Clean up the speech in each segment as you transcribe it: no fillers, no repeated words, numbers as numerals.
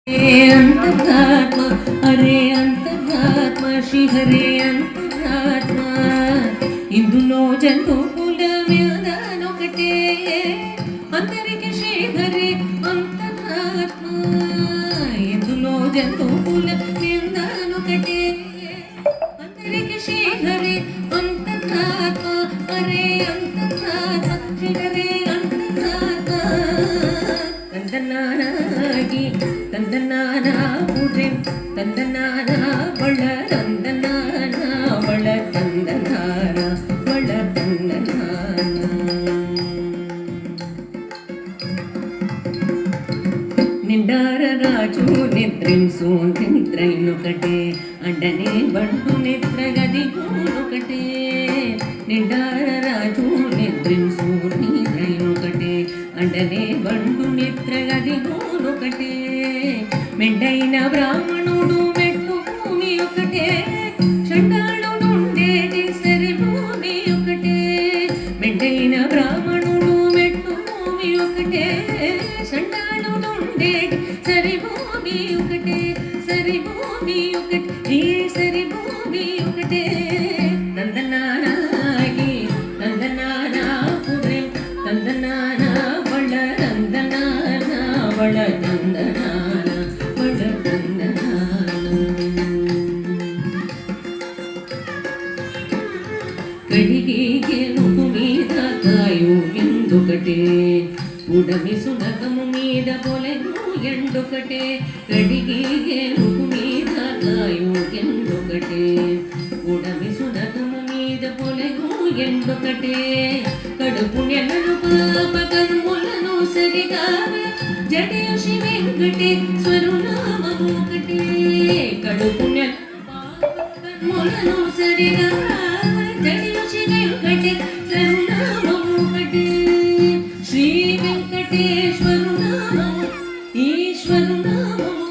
अंतरात्मा अरे अंतरात्मा श्री हरे अंतरात्मा इंदुलो जंतु कुल म्यादानोकटे अंतरिके श्री हरे अंतरात्मा इंदुलो जंतु कुल म्यादानोकटे अंतरिके श्री हरे अंतरात्मा अरे अंतरात्मा श्री हरे अंतरात्मा तंदनानागी तंदनाना पुरे तंदनाना बळ तंदनाना बळ तंदनाना बळ तंदनाना निंडार राजु निद्रिंसु निद्रैनुकटे अंडने बंडु निद्रगदिगुनुकटे निंडार राजु निद्रिंसु निद्रैनुकटे अंडने बंडु निद्रगदिगुनुकटे మెండైన బ్రాహ్మణుడు మెట్టు భూమి ఒకటే చండాళుడుండేటి సరి భూమి ఒకటే మెండైన బ్రాహ్మణుడు మెట్టు భూమి ఒకటే చండాళుడుండేటి సరి భూమి ఒకటే సరి భూమి ఒకటే ఈ సరి భూమి ఒకటే నందనానాగి నందనానా పురే నందనానా బళ నందనానా బళ నందనానా కడిగే నువ్వు మీద కాయు ఎందుకటే ఉడమి సునకము మీద పొలెను ఎండొకటే కడిగే నువ్వు మీద కాయు ఎందుకటే ఉడమి సునకము మీద పొలెను ఎండొకటే కడుపు నెలను పాపకర్ములను సరిగా జడయు శ్రీ వెంకటేశ్వరు నామము ఒకటే కడుపు నెల పాపకర్ములను సరిగా జడయు శ్రీ వెంకటేశ్వరు నామము ఒకటే శ్రీ వెంకటేశ్వరు నామము ఈశ్వరు నామము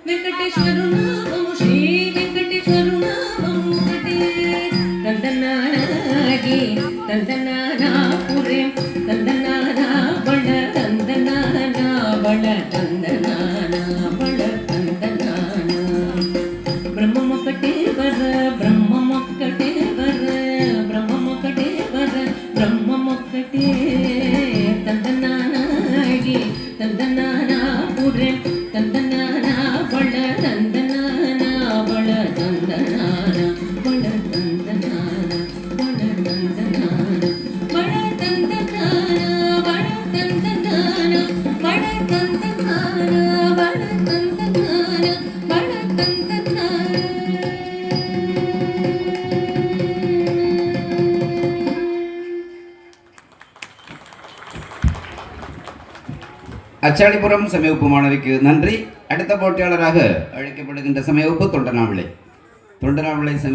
వెంకటేశ్వరు నామము శ్రీ వెంకటేశ్వరు నామము ఒకటే తందనానాగి తందనానా పురే తందనానా బళ తందనానా బళ తందనానా బళ తందనానా బ్రహ్మమొక్కటే వర బ్రహ్మమొక్కటే వర బ్రహ్మమొక్కటే వర బ్రహ్మమొక్కటే తందనానాగి తందనానా పురే తందనానా బళ తందనానా బళ తందనానా బళ తందనానా బళ తందనానా బళ తందనానా బళ తందనానా బళ తందనానా బళ తందనానా బళ తందనానా அச்சாடிபுரம் சமயப்பு மாணவிக்கு நன்றி. அடுத்த போட்டியாளராக அழைக்கப்படுகின்ற சமயப்பு தொண்டனாவிளை